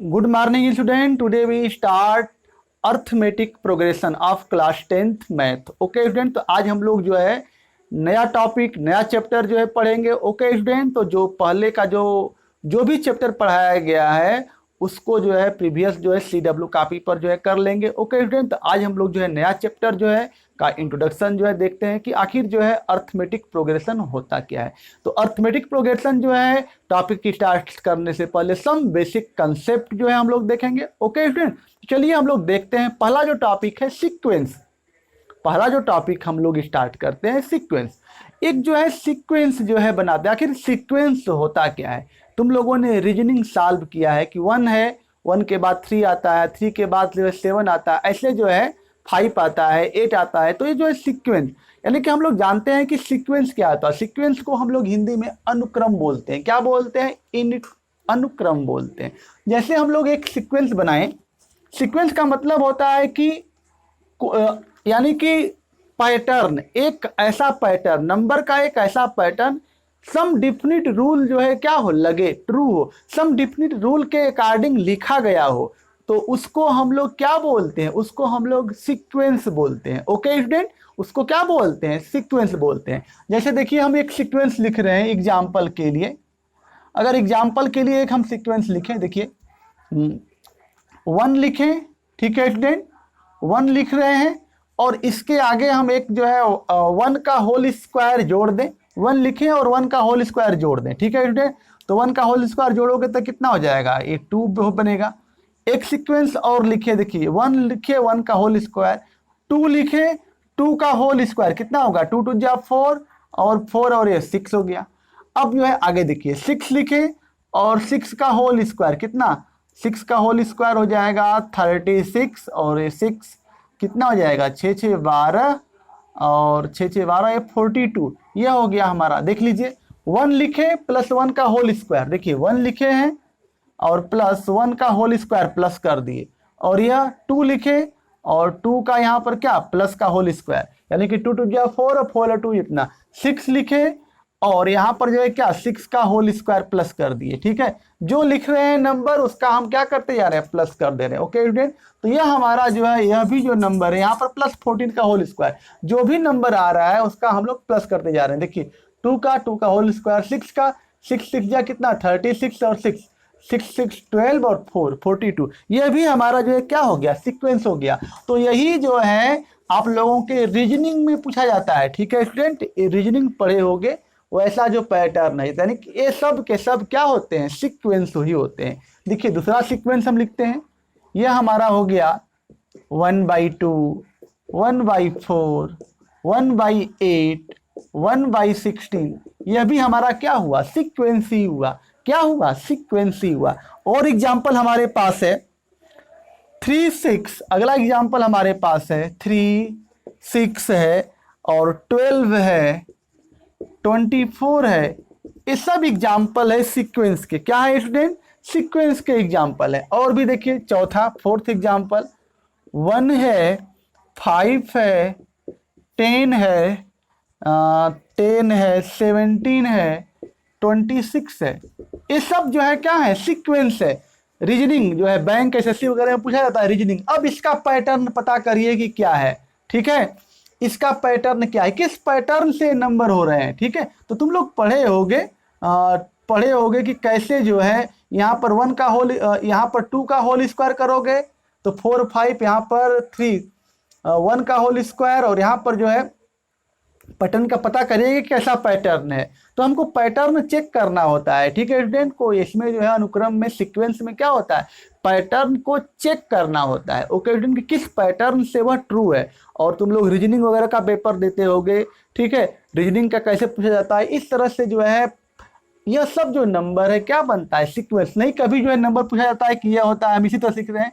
Good morning student. Today we start arithmetic progression of class 10th math. Okay student, तो आज हम लोग जो है नया टॉपिक नया चैप्टर जो है पढ़ेंगे। ओके स्टूडेंट, तो जो पहले का जो भी चैप्टर पढ़ाया गया है उसको जो है प्रीवियस जो है CW कॉपी पर जो है कर लेंगे। ओके स्टूडेंट, तो आज हम लोग जो है नया चैप्टर जो है का इंट्रोडक्शन जो है देखते हैं कि आखिर जो है अर्थमेटिक प्रोग्रेशन होता क्या है। तो अर्थमेटिक प्रोग्रेशन जो है टॉपिक की स्टार्ट करने से पहले सम बेसिक कंसेप्ट जो है हम लोग देखेंगे। ओके स्टूडेंट, चलिए हम लोग देखते हैं। पहला जो टॉपिक है सीक्वेंस। पहला जो टॉपिक हम लोग स्टार्ट करते हैं सीक्वेंस। एक जो है सीक्वेंस जो है बनाते हैं। आखिर सीक्वेंस होता क्या है? तुम लोगों ने रीजनिंग सॉल्व किया है कि 1 है, 1 के बाद 3 आता है, 3 के बाद जो है 7 आता है, ऐसे जो है 5 आता है, 8 आता है। तो ये जो है सीक्वेंस, यानी कि हम लोग जानते हैं कि सीक्वेंस क्या आता है। सीक्वेंस को हम लोग हिंदी में अनुक्रम बोलते हैं। क्या बोलते हैं? अनुक्रम बोलते हैं। जैसे हम लोग एक सीक्वेंस बनाएं, सीक्वेंस का मतलब होता है कि यानी कि पैटर्न, एक ऐसा पैटर्न, नंबर का एक ऐसा पैटर्न, सम डिफिनिट रूल जो है क्या हो, लगे ट्रू हो, सम डिफिनिट रूल के अकॉर्डिंग लिखा गया हो, तो उसको हम लोग क्या बोलते हैं? उसको हम लोग सीक्वेंस बोलते हैं। ओके स्टूडेंट, उसको क्या बोलते हैं? सीक्वेंस बोलते हैं। जैसे देखिए हम एक सीक्वेंस लिख रहे हैं एग्जाम्पल के लिए। अगर एग्जाम्पल के लिए एक हम सीक्वेंस लिखें, देखिए 1 लिखें, ठीक है स्टूडेंट, 1 लिख रहे हैं और इसके आगे हम एक जो है 1 का होल स्क्वायर जोड़ दें। 1 लिखें और 1 का होल स्क्वायर जोड़ दें, ठीक है स्टूडेंट। तो 1 का होल स्क्वायर जोड़ोगे तो कितना हो जाएगा? ये 2 बनेगा। एक सीक्वेंस और लिखे, देखिए 1 लिखे, 1 का होल स्क्वायर, 2 लिखे, 2 का होल स्क्वायर कितना होगा? 2 2 जा 4 और 4 और ये 6 हो गया। अब जो है आगे देखिए 6 लिखे और 6 का होल स्क्वायर कितना? 6 का होल स्क्वायर हो जाएगा 36 और ये 6 कितना हो जाएगा? 6 6 12 और 6 6 12 ये 42। यह हो गया हमारा। देख लीजिए 1 लिखे प्लस 1 का होल स्क्वायर, देखिए 1 लिखे हैं और प्लस 1 का होल स्क्वायर प्लस कर दिए, और यह 2 लिखे और 2 का यहाँ पर क्या, प्लस का होल स्क्वायर, यानी कि 2 2 जा 4 और 4 और 2 इतना। 6 लिखे और यहाँ पर जो है क्या, 6 का होल स्क्वायर प्लस कर दिए, ठीक है। जो लिख रहे हैं नंबर उसका हम क्या करते जा रहे हैं? प्लस कर दे रहे हैं। ओके स्टूडेंट, तो यह हमारा जो है, यह भी जो नंबर है यहाँ पर प्लस 14 का होल स्क्वायर, जो भी नंबर आ रहा है उसका हम लोग प्लस करते जा रहे हैं। देखिए 2 का होल स्क्वायर, 6 का, 6 6 जा कितना, 36 और 6 6 6 12 और 4 42। यह भी हमारा जो है क्या हो गया, सीक्वेंस हो गया। तो यही जो है आप लोगों के रीजनिंग में पूछा जाता है, ठीक है स्टूडेंट। रीजनिंग पढ़े होगे, वैसा जो पैटर्न है, यानी कि ये सब के सब क्या होते हैं? सीक्वेंस ही होते हैं। देखिए दूसरा सीक्वेंस हम लिखते हैं। यह हमारा हो गया 1/2, 1/4, 1/8, 1/16। यह भी हमारा क्या हुआ? सीक्वेंस ही हुआ। क्या हुआ? सीक्वेंस ही हुआ। और एग्जाम्पल हमारे पास है 3 6। अगला एग्जाम्पल हमारे पास है 3 6 है और 12 है, 24 है। ये सब एग्जाम्पल है सीक्वेंस के। क्या है स्टूडेंट? सीक्वेंस के एग्जाम्पल है। और भी देखिए चौथा, 4th एग्जाम्पल 1 है, 5 है, 10 है, 10 है, 17 है, 26 है। ये सब जो है क्या है? सीक्वेंस है। रीजनिंग जो है बैंक SSC वगैरह में पूछा जाता है रीजनिंग। अब इसका पैटर्न पता करिए कि क्या है, ठीक है। इसका पैटर्न क्या है, किस पैटर्न से नंबर हो रहे हैं, ठीक है। तो तुम लोग पढ़े होगे कि कैसे जो है यहाँ पर 1 का होल, यहाँ पर 2 का होल स्क्वायर करोगे तो 4 5, यहाँ पर 3 1 का होल स्क्वायर, और यहाँ पर जो है पैटर्न का पता करिए कि कैसा पैटर्न है। तो हमको पैटर्न चेक करना होता है, ठीक है स्टूडेंट को। इसमें जो है अनुक्रम में, सीक्वेंस में क्या होता है? पैटर्न को चेक करना होता है। ओके स्टूडेंट, कि किस पैटर्न से वह ट्रू है। और तुम लोग रीजनिंग वगैरह का पेपर देते होगे, ठीक है। रीजनिंग का कैसे पूछा जाता है, इस तरह से जो है यह सब जो नंबर है क्या बनता है? सीक्वेंस। नहीं कभी जो है नंबर पूछा जाता है कि यह होता है, हम इसी तरह सीख रहे हैं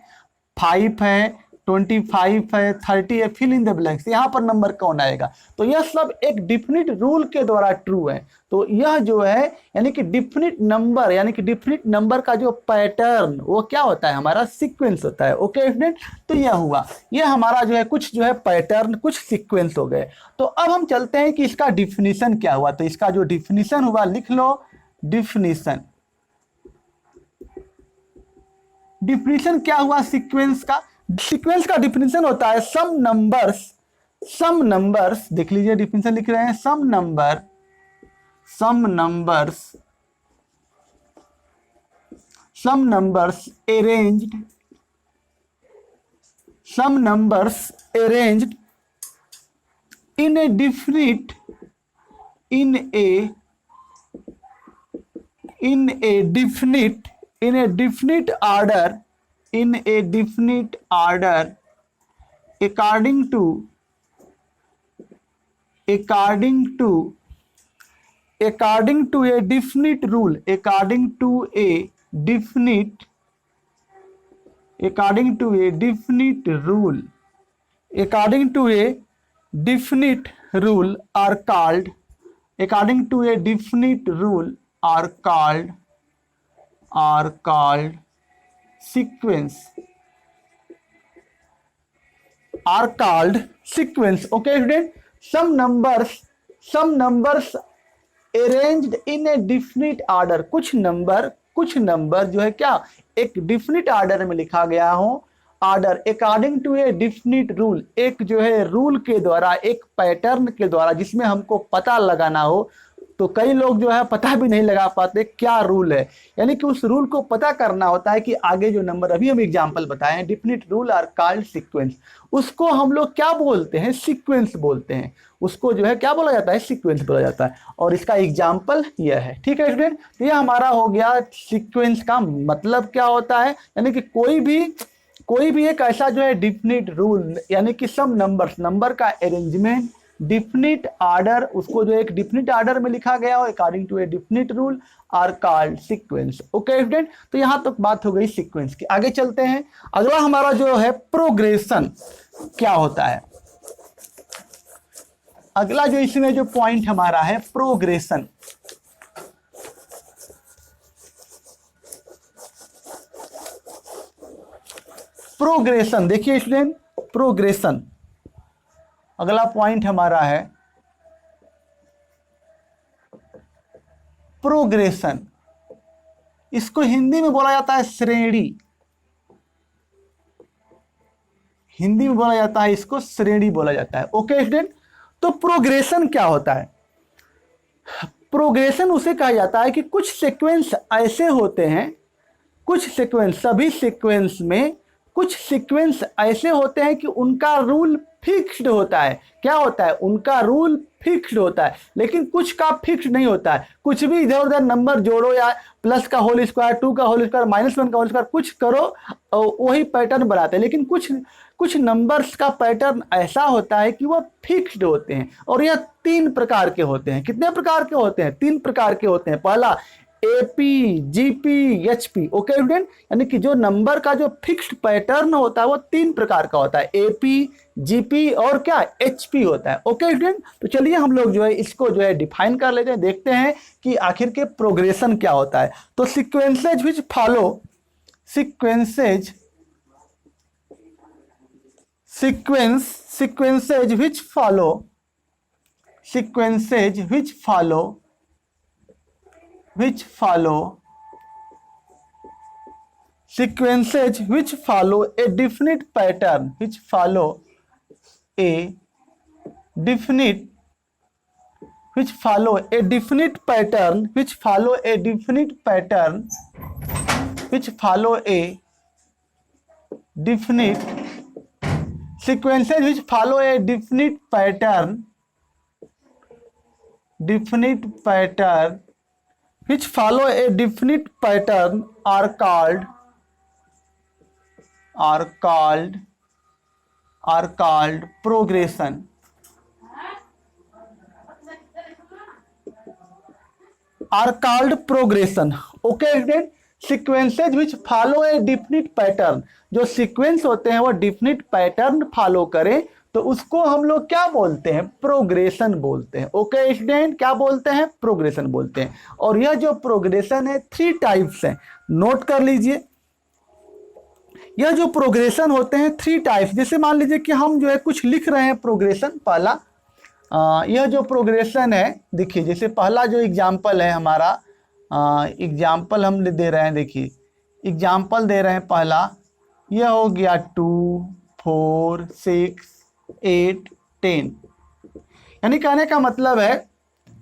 5 है, 25 है, 30 है, फिल इन द ब्लैंक्स, यहाँ पर नंबर कौन आएगा? तो यह सब एक डिफिनिट रूल के द्वारा ट्रू है। तो यह जो है यानी कि डिफिनिट नंबर, यानी कि डिफिनिट नंबर का जो पैटर्न वो क्या होता है? हमारा सीक्वेंस होता है। ओके स्टूडेंट, तो यह हुआ, यह हमारा जो है कुछ जो है पैटर्न, कुछ सीक्वेंस हो गए। तो अब हम चलते हैं कि इसका डिफिनीशन क्या हुआ। तो इसका जो डिफिनीशन हुआ लिख लो, डिफिनीशन। डिफिनीशन क्या हुआ सीक्वेंस का? सीक्वेंस का डिफिनीशन होता है सम नंबर्स, देख लीजिए डिफिनीशन लिख रहे हैं, some numbers arranged in a definite order according to a definite rule, according to a definite rule are called sequence, okay student? some numbers arranged in a definite order, कुछ number जो है क्या एक definite order में लिखा गया हो, order according to a definite rule, एक जो है रूल के द्वारा, एक पैटर्न के द्वारा जिसमें हमको पता लगाना हो। तो कई लोग जो है पता भी नहीं लगा पाते क्या रूल है, यानी कि उस रूल को पता करना होता है कि आगे जो नंबर अभी हम एग्जांपल बताए हैं, definite rule are called sequence, उसको हम लोग क्या बोलते हैं? सीक्वेंस बोलते हैं। उसको जो है क्या बोला जाता है? सीक्वेंस बोला जाता है। और इसका एग्जाम्पल यह है, ठीक है स्टूडेंट? तो यह हमारा हो गया सीक्वेंस का मतलब क्या होता है, यानी कि कोई भी एक ऐसा जो है डिफिनिट रूल, यानी कि सम नंबर का अरेंजमेंट डिफिनिट आर्डर, उसको जो एक डिफिनिट आर्डर में लिखा गया हो according to a definite rule are called sequence, okay student? तो यहां तक बात हो गई सीक्वेंस की। आगे चलते हैं, अगला हमारा जो है प्रोग्रेशन क्या होता है। अगला जो इसमें जो पॉइंट हमारा है प्रोग्रेशन। देखिए स्टूडेंट, प्रोग्रेशन अगला पॉइंट हमारा है प्रोग्रेशन। इसको हिंदी में बोला जाता है श्रेणी, इसको श्रेणी बोला जाता है, ओके स्टूडेंट? तो प्रोग्रेशन क्या होता है? प्रोग्रेशन उसे कहा जाता है कि कुछ सीक्वेंस ऐसे होते हैं, सभी सीक्वेंस में कुछ सीक्वेंस ऐसे होते हैं कि उनका रूल फिक्स्ड होता है। क्या होता है? उनका रूल फिक्स्ड होता है, लेकिन कुछ का फिक्स्ड नहीं होता है। कुछ भी इधर उधर नंबर जोड़ो, या प्लस का होल स्क्वायर, 2 का होल स्क्वायर, -1 का होल स्क्वायर, कुछ करो वही पैटर्न बनाते हैं। लेकिन कुछ नंबर्स का पैटर्न ऐसा होता है कि वो फिक्स्ड होते हैं, और यह 3 प्रकार के होते हैं। कितने प्रकार के होते हैं? 3 प्रकार के होते हैं। पहला AP, GP, HP, okay student? यानी कि जो नंबर का जो फिक्स्ड पैटर्न होता है वो 3 प्रकार का होता है, एपी, जीपी और क्या एचपी होता है, ओके स्टूडेंट? तो चलिए हम लोग जो है इसको जो है डिफाइन कर लेते हैं, देखते हैं कि आखिर के प्रोग्रेशन क्या होता है। तो sequences which follow a definite pattern, which follow a definite pattern, sequences which follow a definite pattern are called progression. Okay student? Sequences which follow A definite pattern, जो सीक्वेंस होते हैं वो डिफिनिट पैटर्न फॉलो करें तो उसको हम लोग क्या बोलते हैं? प्रोग्रेशन बोलते हैं, ओके स्टूडेंट? क्या बोलते हैं? प्रोग्रेशन बोलते हैं। और यह जो प्रोग्रेशन है 3 टाइप्स हैं, नोट कर लीजिए। यह जो प्रोग्रेशन होते हैं 3 टाइप्स, जैसे मान लीजिए कि हम जो है कुछ लिख रहे हैं प्रोग्रेशन। पहला यह जो प्रोग्रेशन है, देखिए जैसे पहला जो एग्जाम्पल है हमारा, एग्जाम्पल हम दे रहे हैं, देखिए एग्जाम्पल दे रहे हैं। पहला यह हो गया 2, 4, 6, 8, 10। यानी कहने का मतलब है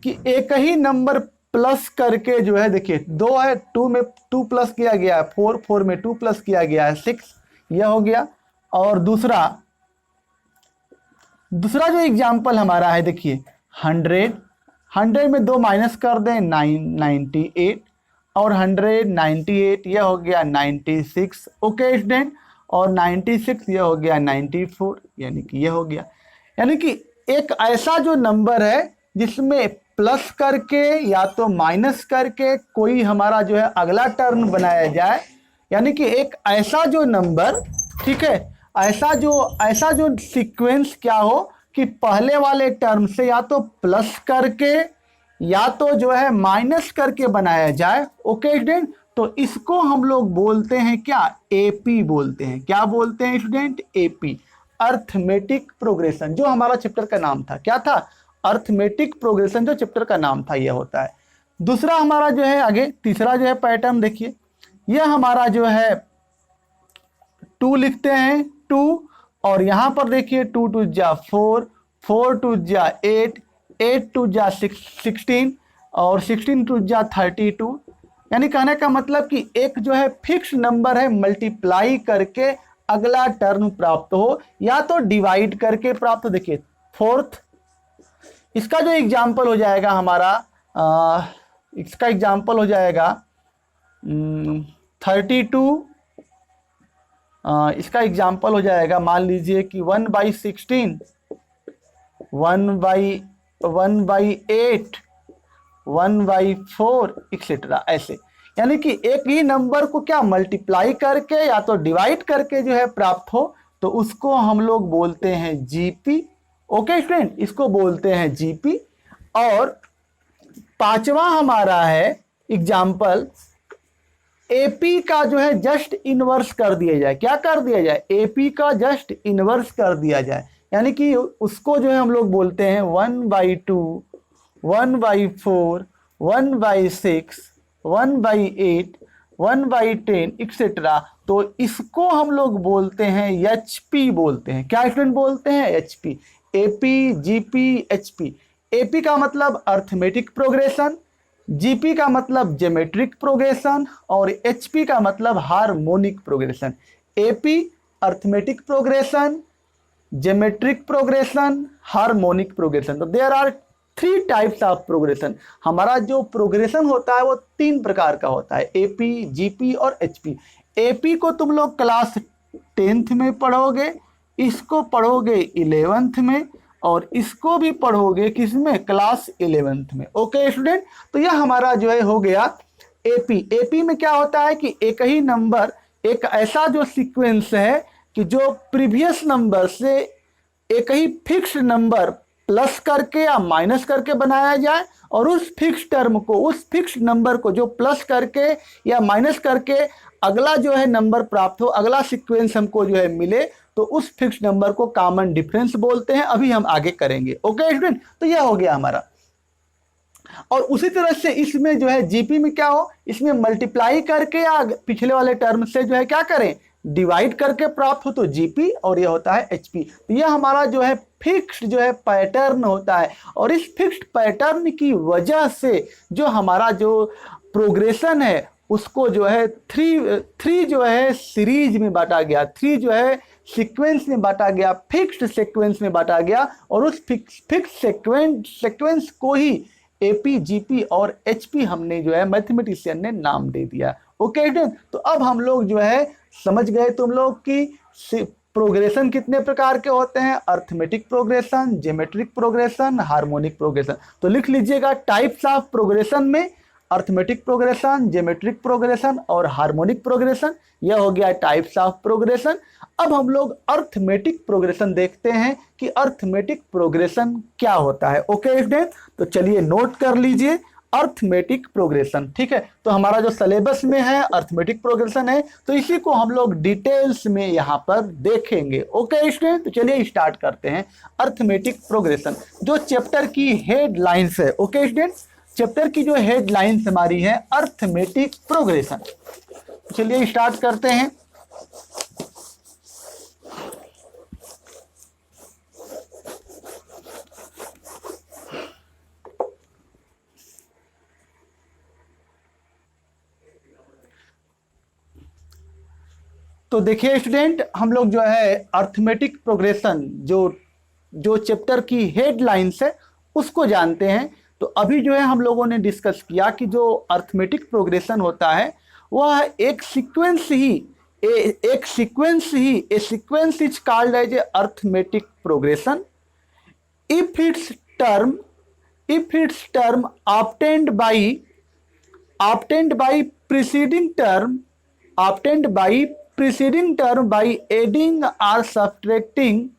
कि एक ही नंबर प्लस करके जो है, देखिए 2 है, 2 में 2 प्लस किया गया है, 4, 4 में 2 प्लस किया गया है, 6, यह हो गया। और दूसरा जो एग्जाम्पल हमारा है, देखिए 100 में 2 माइनस कर दें, 98, और 198 यह हो गया 96। ओके स्टूडेंट, और 96 यह हो गया 94, यानी कि यह हो गया। यानी कि एक ऐसा जो नंबर है जिसमें प्लस करके या तो माइनस करके कोई हमारा जो है अगला टर्म बनाया जाए, यानी कि एक ऐसा जो नंबर, ठीक है, ऐसा जो सीक्वेंस क्या हो कि पहले वाले टर्म से या तो प्लस करके या तो जो है माइनस करके बनाया जाए। ओके स्टूडेंट, तो इसको हम लोग बोलते हैं क्या, एपी बोलते हैं। क्या बोलते हैं स्टूडेंट, एपी, अर्थमेटिक प्रोग्रेशन, जो हमारा चैप्टर का नाम था। क्या था, अर्थमेटिक प्रोग्रेशन, जो चैप्टर का नाम था, यह होता है। दूसरा हमारा जो है आगे, तीसरा जो है पैटर्न देखिए, यह हमारा जो है 2 लिखते हैं 2, और यहां पर देखिए 2 2 जा 4, 4 2 जा 8, 8 2 जा 16, और 16 2 जा 32। यानी कहने का मतलब कि एक जो है फिक्स नंबर है, मल्टीप्लाई करके अगला टर्म प्राप्त हो या तो डिवाइड करके प्राप्त हो। देखिए 4th, इसका जो एग्जाम्पल हो जाएगा हमारा, इसका एग्जाम्पल हो जाएगा 32। इसका एग्जाम्पल हो जाएगा, मान लीजिए कि 1/16, 1/8, 1/4 एक्सेट्रा, ऐसे। यानी कि एक ही नंबर को क्या मल्टीप्लाई करके या तो डिवाइड करके जो है प्राप्त हो, तो उसको हम लोग बोलते हैं जीपी। ओके स्टूडेंट, इसको बोलते हैं जीपी। और पांचवा हमारा है एग्जाम्पल, एपी का जो है जस्ट इनवर्स कर दिया जाए। क्या कर दिया जाए, एपी का जस्ट इनवर्स कर दिया जाए, यानी कि उसको जो है हम लोग बोलते हैं 1/2, 1/4, 1/6, 1/8, 1/10 एक्सेट्रा। तो इसको हम लोग बोलते हैं एचपी बोलते हैं। क्या स्टूडेंट बोलते हैं, HP, AP, GP, HP. AP का मतलब अर्थमेटिक प्रोग्रेशन, जीपी का मतलब ज्योमेट्रिक प्रोग्रेशन, और एचपी का मतलब harmonic progression. AP arithmetic progression, geometric progression, harmonic progression. तो there are 3 types of progression. हमारा जो प्रोग्रेशन होता है वो 3 प्रकार का होता है, एपी, जीपी और एचपी। एपी को तुम लोग क्लास 10th में पढ़ोगे, इसको पढ़ोगे 11th में, और इसको भी पढ़ोगे किसमें, क्लास 11th में। ओके स्टूडेंट, तो यह हमारा जो है हो गया एपी। एपी में क्या होता है कि एक ही नंबर, एक ऐसा जो सीक्वेंस है कि जो प्रीवियस नंबर से एक ही फिक्स नंबर प्लस करके या माइनस करके बनाया जाए, और उस फिक्स टर्म को, उस फिक्स नंबर को जो प्लस करके या माइनस करके अगला जो है नंबर प्राप्त हो, अगला सीक्वेंस हमको जो है मिले, तो उस फिक्स नंबर को कॉमन डिफरेंस बोलते हैं। अभी हम आगे करेंगे। ओके स्टूडेंट, तो यह हो गया हमारा। और उसी तरह से इसमें जो है जीपी में क्या हो, इसमें मल्टीप्लाई करके या पिछले वाले टर्म से जो है क्या करें, डिवाइड करके प्राप्त हो, तो जीपी, और यह होता है एचपी। तो यह हमारा जो है फिक्स्ड जो है पैटर्न होता है, और इस फिक्स्ड पैटर्न की वजह से जो हमारा जो प्रोग्रेशन है उसको जो है थ्री जो है सीरीज में बांटा गया, 3 जो है सीक्वेंस में बांटा गया, फिक्स्ड सीक्वेंस में बांटा गया, और उस फिक्स सीक्वेंस को ही एपी, जीपी और एचपी हमने जो है मैथमेटिशियन ने नाम दे दिया। ओके स्टूडेंट, तो अब हम लोग जो है समझ गए तुम लोग कि प्रोग्रेशन कितने प्रकार के होते हैं, arithmetic progression, geometric progression, harmonic progression. तो लिख लीजिएगा, टाइप्स ऑफ प्रोग्रेशन में अर्थमेटिक प्रोग्रेशन, ज्योमेट्रिक प्रोग्रेशन और हार्मोनिक प्रोग्रेशन। यह हो गया टाइप्स ऑफ प्रोग्रेशन। अब हम लोग अर्थमेटिक प्रोग्रेशन देखते हैं कि अर्थमेटिक प्रोग्रेशन क्या होता है। ओके स्टूडेंट, तो चलिए नोट कर लीजिए अर्थमेटिक प्रोग्रेशन। ठीक है, तो हमारा जो सिलेबस में है अर्थमेटिक प्रोग्रेशन है, तो इसी को हम लोग डिटेल्स में यहाँ पर देखेंगे। ओके स्टूडेंट, तो चलिए स्टार्ट करते हैं अर्थमेटिक प्रोग्रेशन, जो चैप्टर की हेडलाइंस है। ओके स्टूडेंट, चैप्टर की जो हेडलाइंस हमारी है अर्थमेटिक प्रोग्रेशन। चलिए स्टार्ट करते हैं। तो देखिए स्टूडेंट, हम लोग जो है अर्थमेटिक प्रोग्रेशन जो चैप्टर की हेडलाइंस है उसको जानते हैं। तो अभी जो है हम लोगों ने डिस्कस किया कि जो अर्थमेटिक प्रोग्रेशन होता है वह एक sequence is called as a arithmetic progression if its term obtained by preceding term by adding or subtracting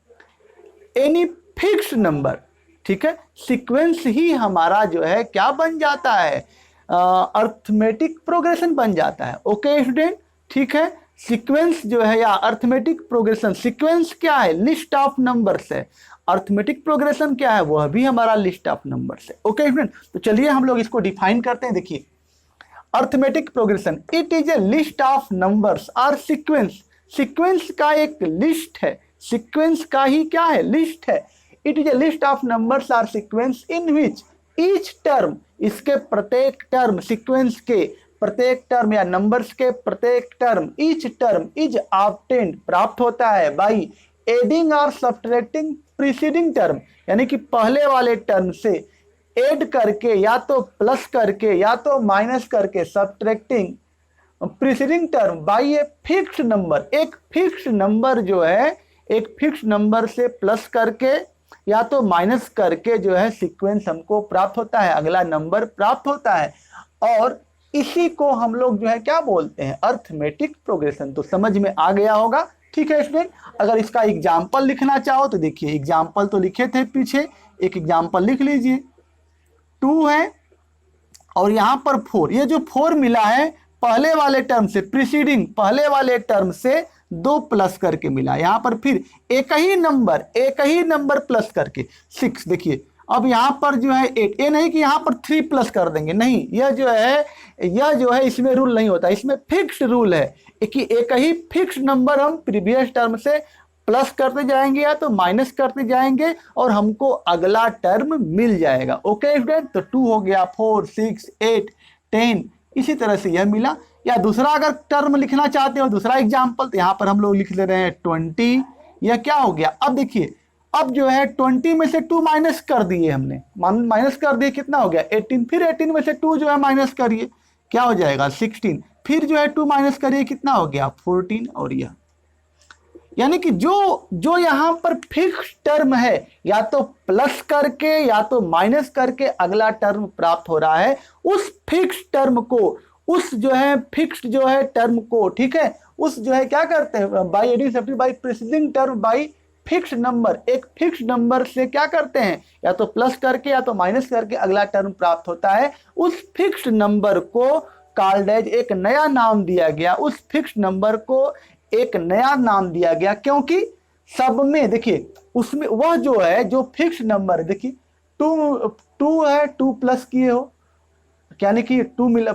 any fixed number। ठीक है, सीक्वेंस ही हमारा जो है क्या बन जाता है, अर्थमेटिक प्रोग्रेशन बन जाता है। ओके स्टूडेंट, ठीक है। सीक्वेंस जो है या अर्थमेटिक प्रोग्रेशन, सीक्वेंस क्या है, लिस्ट ऑफ नंबर्स है। अर्थमेटिक प्रोग्रेशन क्या है, वह भी हमारा लिस्ट ऑफ नंबर्स है। ओके स्टूडेंट, तो चलिए हम लोग इसको डिफाइन करते हैं। देखिए, arithmetic progression it is a list of numbers और सीक्वेंस। सीक्वेंस का एक लिस्ट है, सीक्वेंस का ही क्या है, लिस्ट है। It is a list of numbers और sequence in which each term, इसके प्रत्येक टर्म, सीक्वेंस के प्रत्येक टर्म या नंबर्स के प्रत्येक term, each term is obtained, प्राप्त होता है, बाई एडिंग और सब्ट्रैक्टिंग प्रीसीडिंग टर्म, यानी कि पहले वाले टर्म से ऐड करके या तो प्लस करके या तो माइनस करके, subtracting preceding term by a fixed number. एक फिक्स्ड नंबर जो है, एक फिक्स्ड नंबर से प्लस करके या तो माइनस करके जो है सीक्वेंस हमको प्राप्त होता है, अगला नंबर प्राप्त होता है। और इसी को हम लोग जो है क्या बोलते हैं, अर्थमेटिक प्रोग्रेशन। तो समझ में आ गया होगा। ठीक है स्टूडेंट, अगर इसका एग्जाम्पल लिखना चाहो तो देखिए, एग्जाम्पल तो लिखे थे पीछे, एक एग्जाम्पल लिख लीजिए। 2 है और यहाँ पर 4, ये जो 4 मिला है पहले वाले टर्म से, प्रीसीडिंग पहले वाले टर्म से 2 प्लस करके मिला। यहाँ पर फिर एक ही नंबर प्लस करके 6। देखिए अब यहाँ पर जो है 8, ये नहीं कि यहाँ पर 3 प्लस कर देंगे, नहीं, यह जो है इसमें रूल नहीं होता, इसमें फिक्स रूल है कि एक ही फिक्स नंबर हम प्रीवियस टर्म से प्लस करते जाएंगे या तो माइनस करते जाएंगे और हमको अगला टर्म मिल जाएगा। ओके स्टूडेंट, तो 2 हो गया, 4, 6, 8, 10, इसी तरह से यह मिला। या दूसरा अगर टर्म लिखना चाहते हो, दूसरा एग्जाम्पल, तो यहाँ पर हम लोग लिख ले रहे हैं 20। यह क्या हो गया, अब देखिए, अब जो है 20 में से 2 माइनस कर दिए हमने, माइनस कर दिए, कितना हो गया 18। फिर 18 में से 2 जो है माइनस करिए, क्या हो जाएगा 16। फिर जो है 2 माइनस करिए, कितना हो गया 14। और यह यानी कि जो यहाँ पर फिक्स टर्म है, या तो प्लस करके या तो माइनस करके अगला टर्म प्राप्त हो रहा है, उस फिक्स टर्म को, उस जो है फिक्स्ड जो है टर्म को, ठीक है, उस जो है क्या करते हैं, by adding subtracting by preceding term by fix number, एक फिक्स नंबर से क्या करते हैं, या तो प्लस करके या तो माइनस करके अगला टर्म प्राप्त होता है। उस फिक्स नंबर को कॉल्ड एज, एक नया नाम दिया गया, उस फिक्स नंबर को एक नया नाम दिया गया, क्योंकि सब में देखिए, उसमें वह जो है जो फिक्स नंबर, देखिए 2 है, 2 प्लस किए हो, यानी कि 2 मिला,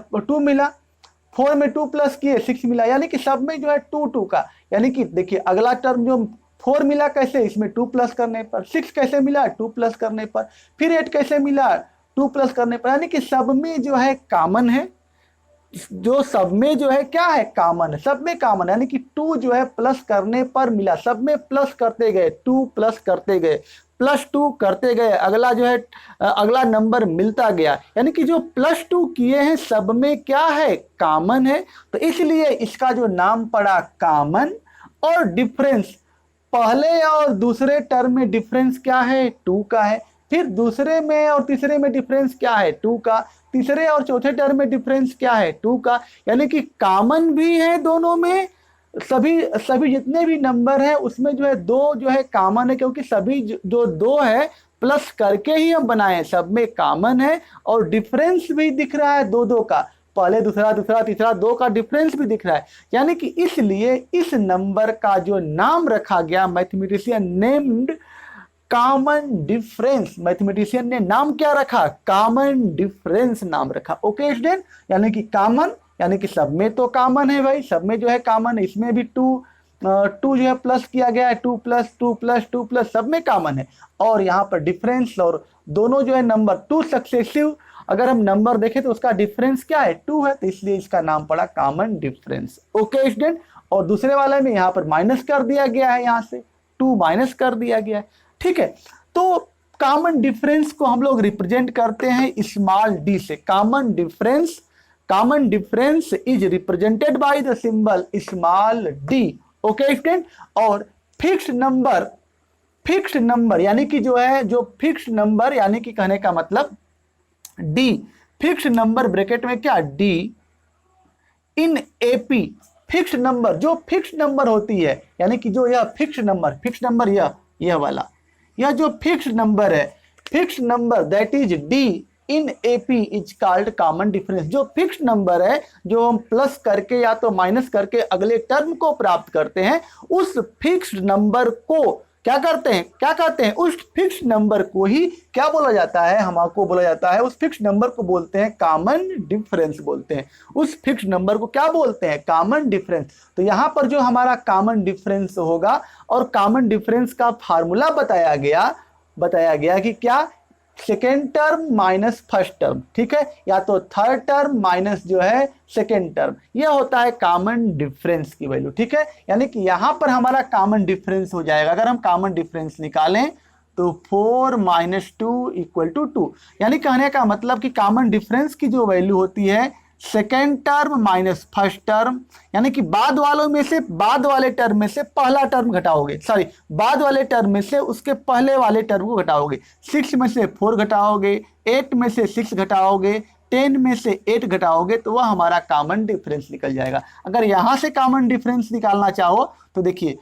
4 में 2 प्लस किए 6 मिला, यानी कि सब में जो है 2 का, यानी कि देखिए अगला टर्म जो 4 मिला कैसे, इसमें 2 प्लस करने पर, 6 कैसे मिला 2 प्लस करने पर, फिर 8 कैसे मिला 2 प्लस करने पर, यानी कि सब में जो है कॉमन है, जो सब में जो है क्या है, कॉमन है, सब में कॉमन, यानी कि 2 जो है प्लस करने पर मिला, सब में प्लस करते गए, 2 प्लस करते गए, +2 करते गए, अगला जो है अगला नंबर मिलता गया, यानी कि जो +2 किए हैं सब में क्या है, कॉमन है। तो इसलिए इसका जो नाम पड़ा कॉमन। और डिफरेंस, पहले और दूसरे टर्म में डिफरेंस क्या है, 2 का है। फिर दूसरे में और तीसरे में डिफरेंस क्या है, 2 का। तीसरे और चौथे टर्म में डिफरेंस क्या है, 2 का, यानी कि कॉमन भी है दोनों में। सभी जितने भी नंबर हैं उसमें जो है 2 जो है कॉमन है, क्योंकि सभी जो 2 है प्लस करके ही हम बनाए, सब में कॉमन है। और डिफरेंस भी दिख रहा है 2 का, पहले दूसरा तीसरा 2 का डिफरेंस भी दिख रहा है, यानी कि इसलिए इस नंबर का जो नाम रखा गया, mathematician named common difference. Mathematician ने नाम क्या रखा, कॉमन डिफरेंस नाम रखा। ओके स्टूडेंट, यानी कि कॉमन यानी कि सब में तो कॉमन है भाई, सब में जो है कॉमन है, इसमें भी टू जो है प्लस किया गया है, 2+2+2+, सब में कॉमन है। और यहाँ पर डिफरेंस, और दोनों जो है नंबर टू सक्सेसिव, अगर हम नंबर देखें तो उसका डिफरेंस क्या है, 2 है, तो इसलिए इसका नाम पड़ा कॉमन डिफरेंस। ओके स्टूडेंट, और दूसरे वाले में यहाँ पर माइनस कर दिया गया है, यहाँ से 2 माइनस कर दिया गया है। ठीक है, तो कॉमन डिफरेंस को हम लोग रिप्रेजेंट करते हैं स्मॉल डी से। Common difference is represented by the symbol small D. Okay student, और फिक्स्ड नंबर यानी कि जो है, जो फिक्स्ड नंबर यानी कि कहने का मतलब डी, फिक्स्ड नंबर ब्रैकेट में क्या, D in AP, fixed number, जो फिक्स्ड नंबर होती है, यानी कि जो यह फिक्स्ड नंबर यह वाला, यह जो फिक्स्ड नंबर है, fixed number that is D in AP is called common difference. जो फिक्स्ड नंबर है, जो हम प्लस करके या तो माइनस करके अगले टर्म को प्राप्त करते हैं, उस फिक्स्ड नंबर को क्या कहते हैं, उस फिक्स्ड नंबर को ही क्या बोला जाता है, हमको बोला जाता है, उस फिक्स्ड नंबर को बोलते हैं कॉमन डिफरेंस बोलते हैं। उस फिक्स्ड नंबर को क्या बोलते हैं, कॉमन डिफरेंस। तो यहाँ पर जो हमारा कॉमन डिफरेंस होगा, और कॉमन डिफरेंस का फार्मूला बताया गया कि क्या, second term minus first term, ठीक है, या तो थर्ड टर्म माइनस जो है सेकेंड टर्म, यह होता है कॉमन डिफरेंस की वैल्यू। ठीक है, यानी कि यहां पर हमारा कॉमन डिफरेंस हो जाएगा, अगर हम कॉमन डिफरेंस निकालें तो 4 - 2 = 2, यानी कहने का मतलब कि कॉमन डिफरेंस की जो वैल्यू होती है second term minus first term, यानी कि बाद वाले टर्म में से पहला टर्म घटाओगे, सॉरी बाद वाले टर्म में से उसके पहले वाले टर्म को घटाओगे, 6 में से 4 घटाओगे, 8 में से 6 घटाओगे, 10 में से 8 घटाओगे, तो वह हमारा कॉमन डिफरेंस निकल जाएगा। अगर यहाँ से कॉमन डिफरेंस निकालना चाहो तो देखिए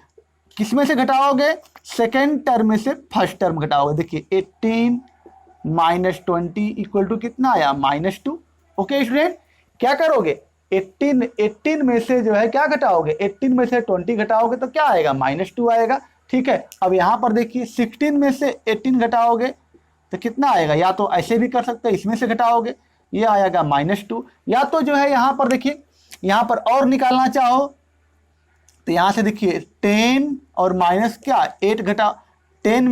किस में से घटाओगे, सेकेंड टर्म में से फर्स्ट टर्म घटाओगे। देखिए 18 - 20 = कितना आया, -2। ओके स्टूडेंट, क्या करोगे, 18 में से जो है क्या घटाओगे, 18 में से 20 घटाओगे तो क्या आएगा, -2 आएगा। ठीक है, अब यहाँ पर देखिए 16 में से 18 घटाओगे तो कितना आएगा, या तो ऐसे भी कर सकते हैं, इसमें से घटाओगे, ये आएगा -2, या तो जो है यहाँ पर देखिए, यहाँ पर और निकालना चाहो तो यहाँ से देखिए 10 और माइनस क्या 8 घटा, 10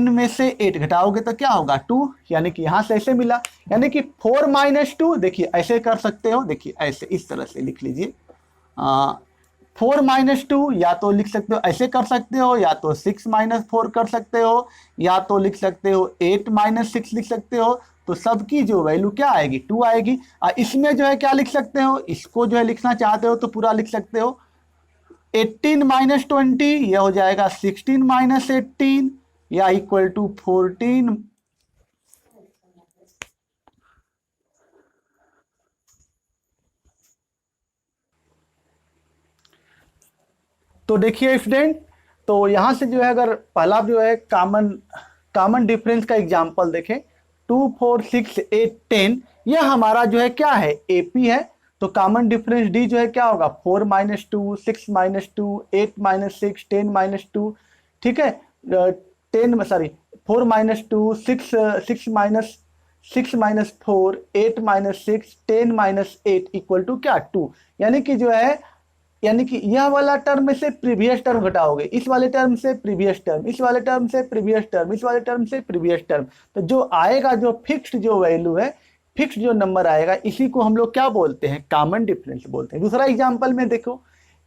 में से 8 घटाओगे तो क्या होगा, 2, यानी कि यहां से ऐसे मिला, यानी कि 4 - 2, देखिए ऐसे कर सकते हो, देखिए ऐसे इस तरह से लिख लीजिए, 4 - 2, या तो लिख सकते हो ऐसे कर सकते हो, या तो 6 - 4 कर सकते हो, या तो लिख सकते हो 8 - 6 लिख सकते हो, तो सबकी जो वैल्यू क्या आएगी, 2 आएगी। इसमें जो है क्या लिख सकते हो, इसको जो है लिखना चाहते हो तो पूरा लिख सकते हो, 18 - 20 यह हो जाएगा 16 - 18 या = 14। तो देखिए स्टूडेंट, तो यहां से जो है अगर पहला जो है कॉमन डिफरेंस का एग्जांपल देखें, 2 4 6 8 10, यह हमारा जो है क्या है, एपी है। तो कॉमन डिफरेंस डी जो है क्या होगा, 4 - 2 6 - 2 8 - 6 10 - 2, ठीक है, 4 - 2 6 6 - 4 8 - 6 10 - 8 = क्या, 2, यानी कि जो है, यानी कि यह वाला टर्म में से प्रीवियस टर्म घटाओगे, इस वाले टर्म से प्रीवियस टर्म, इस वाले टर्म से प्रीवियस टर्म, इस वाले टर्म से प्रीवियस टर्म, तो जो आएगा, जो फिक्स्ड जो वैल्यू है, फिक्स्ड जो नंबर आएगा, इसी को हम लोग क्या बोलते हैं, कॉमन डिफरेंस बोलते हैं। दूसरा एग्जांपल में देखो,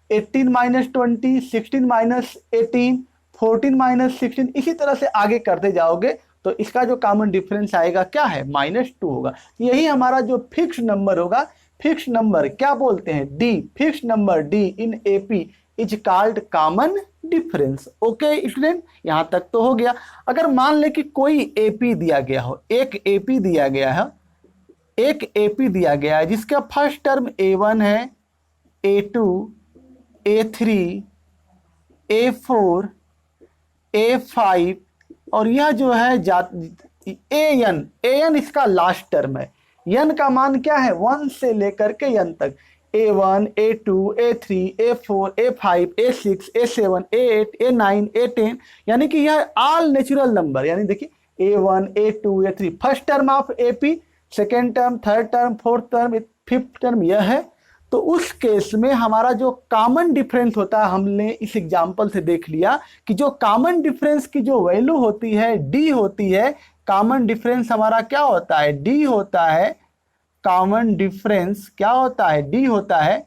18 - 20 16 - 18 14 - 16, इसी तरह से आगे करते जाओगे तो इसका जो कॉमन डिफरेंस आएगा क्या है, -2 होगा। यही हमारा जो फिक्स्ड नंबर होगा, फिक्स्ड नंबर क्या बोलते हैं, D, fixed number D in AP is called common difference. Okay student, यहां तक तो हो गया। अगर मान ले कि कोई एपी दिया गया हो, एक एपी दिया गया है जिसका फर्स्ट टर्म A1 है, A2 A3 A4 A5 और यह जो है AN इसका लास्ट टर्म है। n का मान क्या है, 1 से लेकर के n तक, A1 A2 A3 A4 A5 A6 A7 A8 A9 A10, यानी कि यह ऑल नेचुरल नंबर, यानी देखिए A1 A2 A3 first term of AP, second term, third term, fourth term, fifth term यह है, तो उस केस में हमारा जो कॉमन डिफरेंस होता है, हमने इस एग्जांपल से देख लिया कि जो कॉमन डिफरेंस की जो वैल्यू होती है डी होती है, कॉमन डिफरेंस हमारा क्या होता है, डी होता है। कॉमन डिफरेंस क्या होता है, डी होता है।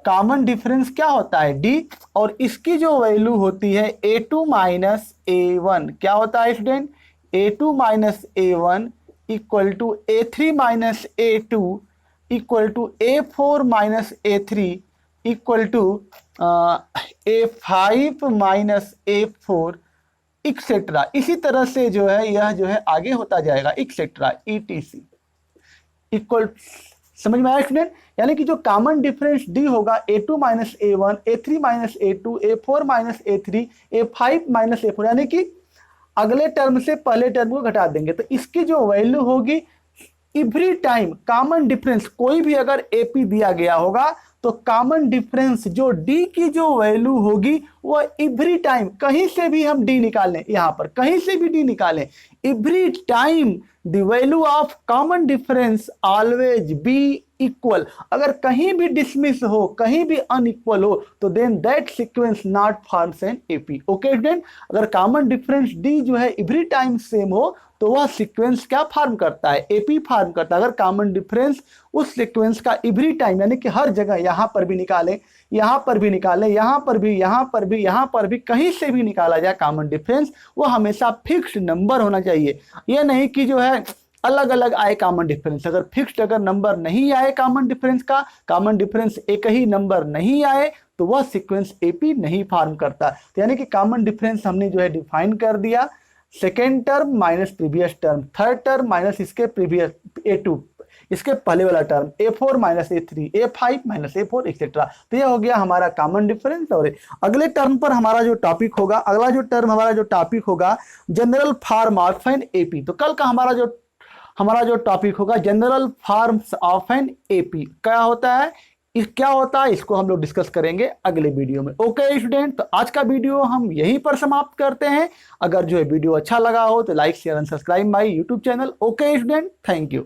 कॉमन डिफरेंस क्या होता है, डी, और इसकी जो वैल्यू होती है a2 माइनस a1, क्या होता है student, a2 minus a1 equal to a3 minus a2 equal to a4 minus a3 equal to a5 minus a4 etcetera. इसी तरह से जो है यह जो है आगे होता जाएगा एक्सेट्रा, ETC इक्वल, समझ में आया स्टूडेंट। यानी कि जो कॉमन डिफरेंस डी होगा a2 minus a1, a3 minus a2, a4 minus a3, a5 minus a4, यानी कि अगले टर्म से पहले टर्म को घटा देंगे, तो इसकी जो वैल्यू होगी एवरी टाइम कॉमन डिफरेंस, कोई भी अगर AP दिया गया होगा तो कॉमन डिफरेंस जो D की जो वैल्यू होगी वह एवरी टाइम, कहीं से भी हम D निकालें, यहां पर कहीं से भी D निकालें, every time the value of common difference always be equal. अगर कहीं भी डिसमिस हो, कहीं भी अनइक्वल हो, तो then that sequence not forms an AP। Okay student, अगर कॉमन डिफरेंस D जो है एवरी टाइम सेम हो तो वह सीक्वेंस क्या फॉर्म करता है, AP फॉर्म करता है। अगर कॉमन डिफरेंस उस सीक्वेंस का एवरी टाइम, यानी कि हर जगह, यहां पर भी निकालें, यहां पर भी निकालें, यहां पर भी, यहां पर भी, यहां पर भी, कहीं से भी निकाला जाए कॉमन डिफरेंस, वो हमेशा फिक्स्ड नंबर होना चाहिए। यह नहीं कि जो है अलग अलग आए कॉमन डिफरेंस। अगर फिक्स्ड अगर नंबर नहीं आए कॉमन डिफरेंस का, कॉमन डिफरेंस एक ही नंबर नहीं आए, तो वह सीक्वेंस AP नहीं फॉर्म करता। तो यानी कि कॉमन डिफरेंस हमने जो है डिफाइन कर दिया, second term minus previous term, third term minus इसके प्रीवियस A2, इसके पहले वाला term A4 minus A3, A5 minus A4 etcetera. तो यह हो गया हमारा कॉमन डिफरेंस। और अगले टर्म पर हमारा जो टॉपिक होगा, अगला जो टर्म हमारा जो टॉपिक होगा general form of an AP। तो कल का हमारा जो टॉपिक होगा general forms of an AP, क्या होता है, क्या होता है, इसको हम लोग डिस्कस करेंगे अगले वीडियो में। ओके स्टूडेंट, तो आज का वीडियो हम यहीं पर समाप्त करते हैं। अगर जो है वीडियो अच्छा लगा हो तो like share and subscribe my YouTube channel. Okay student, thank you.